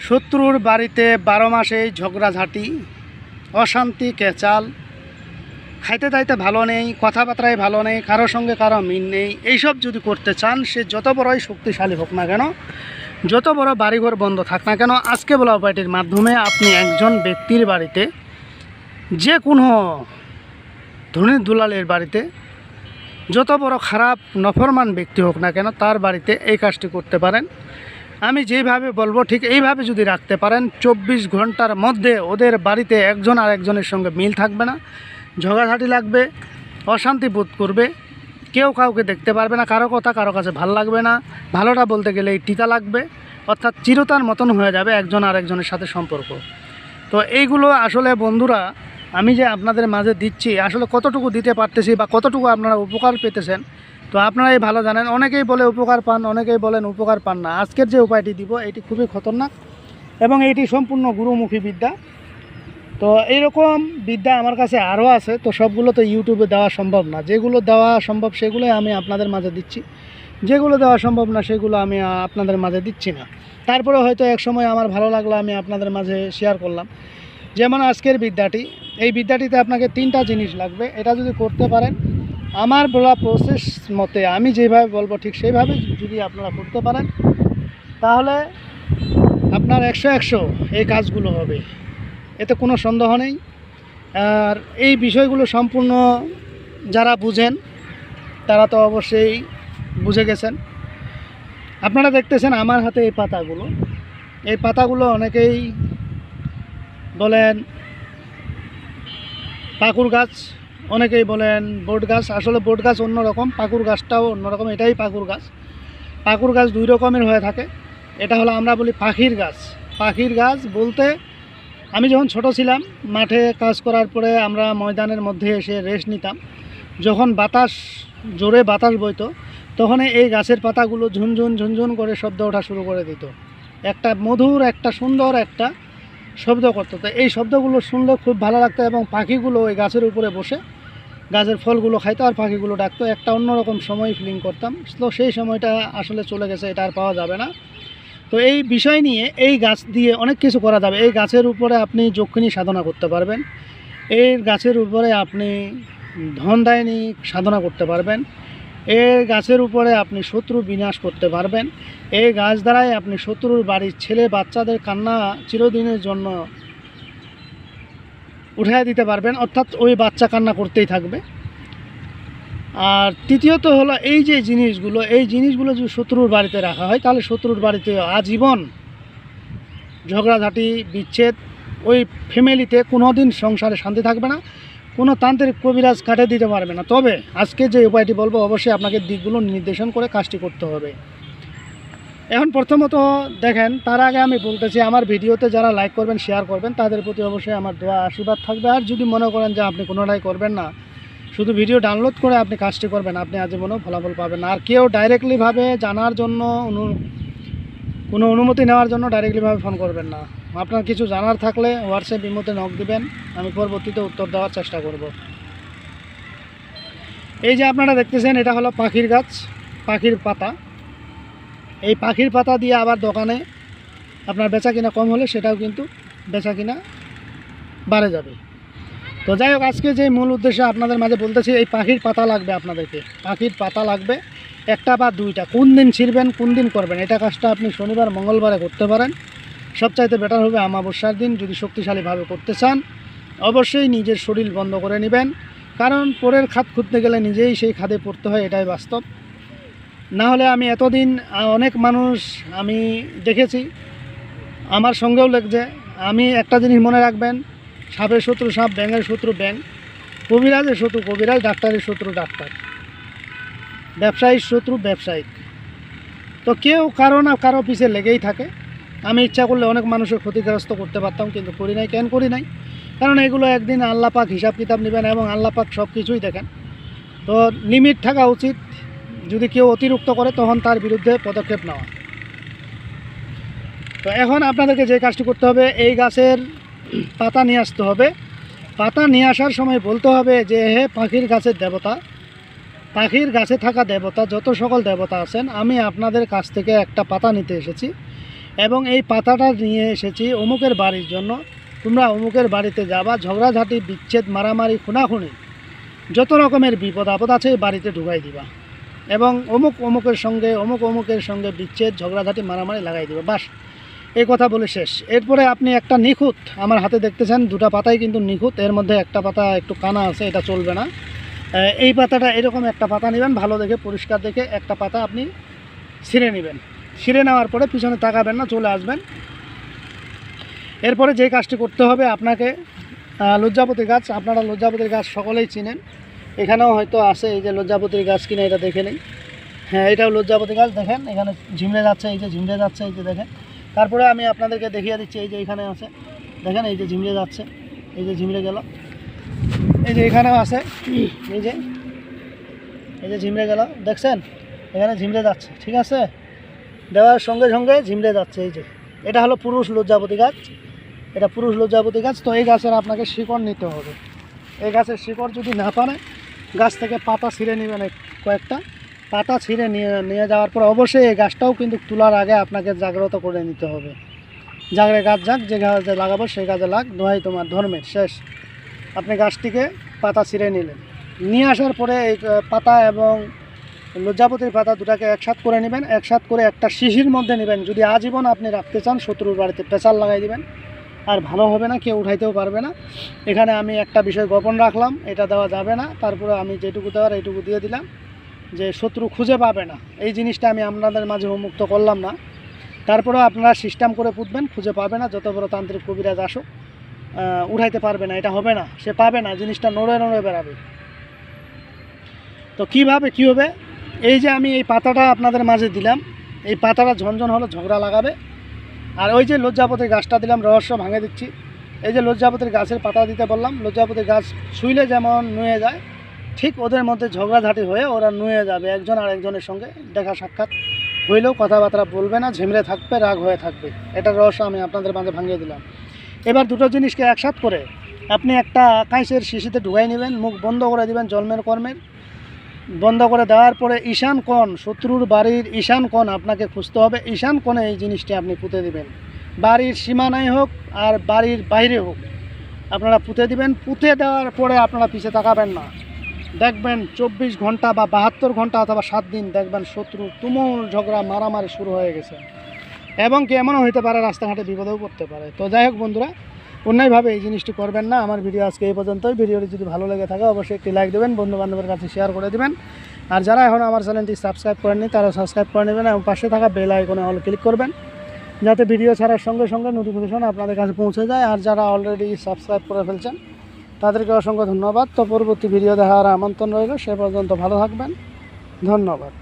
শত্রুর বাড়িতে 12 মাসেই ঝগড়াঝাঁটি, অশান্তি, কেচাল, খাইতে দাইতে ভালো নেই, কথাবার্তায় ভালো নেই, কারোর সঙ্গে কারো মিল নেই। এইসব যদি করতে চান, সে যত বড়ই শক্তিশালী হোক না কেন, যত বড় বাড়িঘর বন্ধ থাক না কেন, আজকে বলা উপায়টির মাধ্যমে আপনি একজন ব্যক্তির বাড়িতে, যে কোনো ধনী দুলালের বাড়িতে, যত বড় খারাপ নফরমান ব্যক্তি হোক না কেন, তার বাড়িতে এই কাজটি করতে পারেন। আমি যেভাবে বলবো ঠিক এইভাবে যদি রাখতে পারেন, 24 ঘন্টার মধ্যে ওদের বাড়িতে একজন আর একজনের সঙ্গে মিল থাকবে না, ঝগড়াঝাঁটি লাগবে, অশান্তি বোধ করবে, কেউ কাউকে দেখতে পারবে না, কারো কথা কারো কাছে ভালো লাগবে না, ভালোটা বলতে গেলে টিকা লাগবে, অর্থাৎ চিরতার মতন হয়ে যাবে একজন আর একজনের সাথে সম্পর্ক। তো এইগুলো আসলে বন্ধুরা আমি যে আপনাদের মাঝে দিচ্ছি, আসলে কতটুকু দিতে পারতেছি বা কতটুকু আপনারা উপকার পেতেছেন, তো আপনারাই ভালো জানেন। অনেকেই বলে উপকার পান, অনেকেই বলেন উপকার পান না। আজকের যে উপায়টি দিব এটি খুবই খতরনাক এবং এটি সম্পূর্ণ গুরুমুখী বিদ্যা। তো এইরকম বিদ্যা আমার কাছে আরও আছে, তো সবগুলো তো ইউটিউবে দেওয়া সম্ভব না। যেগুলো দেওয়া সম্ভব সেগুলোই আমি আপনাদের মাঝে দিচ্ছি, যেগুলো দেওয়া সম্ভব না সেগুলো আমি আপনাদের মাঝে দিচ্ছি না। তারপরে হয়তো এক সময় আমার ভালো লাগলো, আমি আপনাদের মাঝে শেয়ার করলাম। যেমন আজকের বিদ্যাটি, এই বিদ্যাটিতে আপনাকে 3টা জিনিস লাগবে। এটা যদি করতে পারেন, আমার বলা প্রসেস মতে আমি যেভাবে বলবো ঠিক সেইভাবে যদি আপনারা করতে পারেন, তাহলে আপনার 100 এই কাজগুলো হবে, এতে কোনো সন্দেহ নেই। আর এই বিষয়গুলো সম্পূর্ণ যারা বুঝেন তারা তো অবশ্যই বুঝে গেছেন। আপনারা দেখতেছেন আমার হাতে এই পাতাগুলো অনেকেই বলেন পাকুর গাছ, অনেকেই বলেন বট গাছ। আসলে বট গাছ অন্যরকম, পাকুর গাছটাও অন্যরকম। এটাই পাকুর গাছ। পাকুর গাছ 2 রকমের হয়ে থাকে। এটা হলো আমরা বলি পাখির গাছ। পাখির গাছ বলতে, আমি যখন ছোট ছিলাম মাঠে কাজ করার পরে আমরা ময়দানের মধ্যে এসে রেস্ট নিতাম, যখন জোরে বাতাস বইতো, তখন এই গাছের পাতাগুলো ঝুনঝুন ঝুনঝুন করে শব্দ ওঠা শুরু করে দিত। একটা মধুর, একটা সুন্দর একটা শব্দ করতো। তো এই শব্দগুলো শুনলে খুব ভালো লাগতো এবং পাখিগুলো ওই গাছের উপরে বসে গাছের ফলগুলো খাইতো আর পাখিগুলো ডাকতো। একটা অন্যরকম সময় ফিলিং করতাম। তো সেই সময়টা আসলে চলে গেছে, এটা আর পাওয়া যাবে না। তো এই বিষয় নিয়ে এই গাছ দিয়ে অনেক কিছু করা যাবে। এই গাছের উপরে আপনি যক্ষিণী সাধনা করতে পারবেন, এই গাছের উপরে আপনি ধনদায়িনী সাধনা করতে পারবেন, এই গাছের উপরে আপনি শত্রু বিনাশ করতে পারবেন। এই গাছ দ্বারাই আপনি শত্রুর বাড়ির ছেলে বাচ্চাদের কান্না চিরদিনের জন্য উঠায় দিতে পারবেন, অর্থাৎ ওই বাচ্চা কান্না করতেই থাকবে। আর তৃতীয়ত হলো এই জিনিসগুলো যদি শত্রুর বাড়িতে রাখা হয়, তাহলে শত্রুর বাড়িতে আজীবন ঝগড়াঝাঁটি, বিচ্ছেদ, ওই ফ্যামিলিতে কোনো দিন সংসারে শান্তি থাকবে না, কোনো তান্ত্রিক কবিরাজ কাটে দিতে পারবে না। তবে আজকে যে উপায়টি বলবো অবশ্যই আপনাকে দিকগুলো নির্দেশন করে কাজটি করতে হবে। এখন প্রথমত দেখেন, তার আগে আমি বলতেছি, আমার ভিডিওতে যারা লাইক করবেন, শেয়ার করবেন, তাদের প্রতি অবশ্যই আমার দোয়া আশীর্বাদ থাকবে। আর যদি মনে করেন যে আপনি কোনোটাই করবেন না, শুধু ভিডিও ডাউনলোড করে আপনি কাজটি করবেন, আপনি আজীবনও ফলাফল পাবেন না। আর কেউ ডাইরেক্টলিভাবে জানার জন্য কোনো অনুমতি নেওয়ার জন্য ডাইরেক্টলিভাবে ফোন করবেন না। আপনার কিছু জানার থাকলে হোয়াটসঅ্যাপ ইমোতে নক দিবেন, আমি পরবর্তীতে উত্তর দেওয়ার চেষ্টা করব। এই যে আপনারা দেখতেছেন, এটা হলো পাখির গাছ, পাখির পাতা। এই পাখির পাতা দিয়ে আবার দোকানে আপনার বেচা কিনা কম হলে সেটাও কিন্তু বেচা কিনা বাড়ে যাবে। তো যাই হোক, আজকে যে মূল উদ্দেশ্য আপনাদের মাঝে বলতেছি, এই পাখির পাতা লাগবে আপনাদেরকে। পাখির পাতা লাগবে 1টা বা 2টা। কোন দিন ছিঁড়বেন, কোন দিন করবেন, এটা কাজটা আপনি শনিবার মঙ্গলবারে করতে পারেন। সবচাইতে বেটার হবে অমাবস্যার দিন। যদি শক্তিশালীভাবে করতে চান, অবশ্যই নিজের শরীর বন্ধ করে নেবেন, কারণ পরের খাদ খুঁজতে গেলে নিজেই সেই খাদে পড়তে হয়, এটাই বাস্তব। না হলে আমি এতদিন অনেক মানুষ আমি দেখেছি, আমার সঙ্গেও লেগেছে। আমি একটা জিনিস মনে রাখবেন, সাপের শত্রু সাপ, ব্যাঙের শত্রু ব্যাঙ, কবিরাজের শত্রু কবিরাজ, ডাক্তারের শত্রু ডাক্তার, ব্যবসায়ীর শত্রু ব্যবসায়িক। তো কেউ কারো না কারো পিছে লেগেই থাকে। আমি ইচ্ছা করলে অনেক মানুষের ক্ষতিগ্রস্ত করতে পারতাম, কিন্তু করি নাই। কেন করি নাই? কারণ এগুলো একদিন আল্লাহ পাক হিসাব কিতাব নেবেন এবং আল্লাহ পাক সব কিছুই দেখেন। তো লিমিট থাকা উচিত। যদি কেউ অতিরিক্ত করে তখন তার বিরুদ্ধে পদক্ষেপ নেওয়া। তো এখন আপনাদেরকে যে কাজটি করতে হবে, এই গাছের পাতা নিয়ে আসতে হবে। পাতা নিয়ে আসার সময় বলতে হবে যে, হে পাখির গাছের দেবতা, পাখির গাছে থাকা দেবতা, যত সকল দেবতা আছেন, আমি আপনাদের কাছ থেকে একটা পাতা নিতে এসেছি। এবং এই পাতাটা নিয়ে এসেছি অমুকের বাড়ির জন্য, তোমরা অমুকের বাড়িতে যাবা, ঝগড়াঝাটি বিচ্ছেদ মারামারি খুনাখুনি যত রকমের বিপদ আপদ আছে এই বাড়িতে ঢুকাই দিবা এবং অমুকের সঙ্গে বিচ্ছেদ ঝগড়াঝাটি মারামারি লাগাই দিবা, বাস এই কথা বলে শেষ। এরপরে আপনি একটা নিখুঁত, আমার হাতে দেখতেছেন দুটা পাতাই কিন্তু নিখুঁত, এর মধ্যে একটা পাতা একটু কানা আছে, এটা চলবে না। এই পাতাটা এরকম একটা পাতা নেবেন, ভালো দেখে পরিষ্কার দেখে একটা পাতা আপনি ছিঁড়ে নেবেন। ছিঁড়ে নেওয়ার পরে পিছনে তাকাবেন না, চলে আসবেন। এরপরে যে কাজটি করতে হবে আপনাকে, লজ্জাপতি গাছ, আপনারা লজ্জাপতির গাছ সকলেই চিনেন, এখানেও হয়তো আছে, এই যে লজ্জাপতির গাছ কিনা এটা দেখে নিন। হ্যাঁ, এটাও লজ্জাপতি গাছ, দেখেন এখানে ঝিমড়ে যাচ্ছে, এই যে ঝিমড়ে যাচ্ছে, এই যে দেখেন। তারপরে আমি আপনাদেরকে দেখিয়ে দিচ্ছি, এই যে এখানে আছে, দেখেন এই যে ঝিমড়ে যাচ্ছে, এই যে ঝিমড়ে গেল, এই যে এখানেও আছে, এই যে ঝিমড়ে গেল, দেখছেন এখানে ঝিমড়ে যাচ্ছে, ঠিক আছে, দেওয়ার সঙ্গে সঙ্গে ঝিমড়ে যাচ্ছে। এই যে এটা হলো পুরুষ লজ্জাপতি গাছ, এটা পুরুষ লজ্জাপতি গাছ। তো এই গাছের আপনাকে শিকড় নিতে হবে। এই গাছের শিকড় যদি না পারে, গাছ থেকে পাতা ছিঁড়ে নেবেন, কয়েকটা পাতা ছিঁড়ে নিয়ে যাওয়ার পর অবশ্যই এই গাছটাও কিন্তু তোলার আগে আপনাকে জাগ্রত করে নিতে হবে। জাগরে গাছ যাক, যে গাছে লাগাবো সেই গাছে লাগ, দোহাই তোমার ধর্মের, শেষ। আপনি গাছটিকে পাতা ছিঁড়ে নিলেন, নিয়ে আসার পরে এই পাতা এবং লজ্জাপতির পাতা দুটাকে একসাথ করে নেবেন। একসাথ করে একটা শিশির মধ্যে নেবেন। যদি আজীবন আপনি রাখতে চান, শত্রুর বাড়িতে পেঁচাল লাগাই দিবেন, আর ভালো হবে না, কেউ উঠাইতেও পারবে না। এখানে আমি একটা বিষয় গোপন রাখলাম, এটা দেওয়া যাবে না। তারপরে আমি যেটুকু দেওয়ার এইটুকু দিয়ে দিলাম, যে শত্রু খুঁজে পাবে না, এই জিনিসটা আমি আপনাদের মাঝে উন্মুক্ত করলাম না। তারপরেও আপনারা সিস্টেম করে পুঁতবেন, খুঁজে পাবে না। যত বড় তান্ত্রিক কবিরাজ আসুক, উঠাইতে পারবে না, এটা হবে না, সে পাবে না, জিনিসটা নড়ে নড়ে বেড়াবে। তো কীভাবে কী হবে, এই যে আমি এই পাতাটা আপনাদের মাঝে দিলাম, এই পাতাটা ঝনঝন হলো ঝগড়া লাগাবে। আর ওই যে লজ্জাপতির গাছটা দিলাম, রহস্য ভাঙে দিচ্ছি। এই যে লজ্জাপতির গাছের পাতা দিতে বললাম, লজ্জাপতির গাছ ছুঁইলে যেমন নুয়ে যায়, ঠিক ওদের মধ্যে ঝগড়াঝাটি হয়ে ওরা নুয়ে যাবে। একজন আর একজনের সঙ্গে দেখা সাক্ষাৎ হইলেও কথাবার্তা বলবে না, ঝিমড়ে থাকবে, রাগ হয়ে থাকবে। এটার রহস্য আমি আপনাদের মাঝে ভাঙিয়ে দিলাম। এবার দুটো জিনিসকে একসাথ করে আপনি একটা কাঁচের শিশিতে ঢুকাই নেবেন, মুখ বন্ধ করে দিবেন, জন্মের কর্মের বন্ধ করে দেওয়ার পরে ঈশান কোণ, শত্রুর বাড়ির ঈশান কোণ আপনাকে খুঁজতে হবে। ঈশান কোণে এই জিনিসটি আপনি পুঁতে দিবেন, বাড়ির সীমানায় হোক আর বাড়ির বাইরে হোক, আপনারা পুঁতে দিবেন। পুঁতে দেওয়ার পরে আপনারা পিছে তাকাবেন না, দেখবেন 24 ঘন্টা বা 72 ঘন্টা অথবা 7 দিন দেখবেন শত্রুর তুমুল ঝগড়া মারামারি শুরু হয়ে গেছে। এবং কি এমনও হইতে পারে রাস্তাঘাটে বিপদেও পড়তে পারে। তো যাই হোক বন্ধুরা, অন্যায়ভাবে এই জিনিসটি করবেন না। আমার ভিডিও আজকে এই পর্যন্তই। ভিডিওটি যদি ভালো লেগে থাকে অবশ্যই একটি লাইক দেবেন, বন্ধু বান্ধবের কাছে শেয়ার করে দেবেন। আর যারা এখন আমার চ্যানেলটি সাবস্ক্রাইব করেননি তারা সাবস্ক্রাইব করে নেবেন এবং পাশে থাকা বেল আইকনে অল ক্লিক করবেন, যাতে ভিডিও ছাড়ার সঙ্গে সঙ্গে নোটিফিকেশন আপনাদের কাছে পৌঁছে যায়। আর যারা অলরেডি সাবস্ক্রাইব করে ফেলছেন তাদেরকে অসংখ্য ধন্যবাদ। তো পরবর্তী ভিডিও দেখার আমন্ত্রণ রইল। সে পর্যন্ত ভালো থাকবেন, ধন্যবাদ।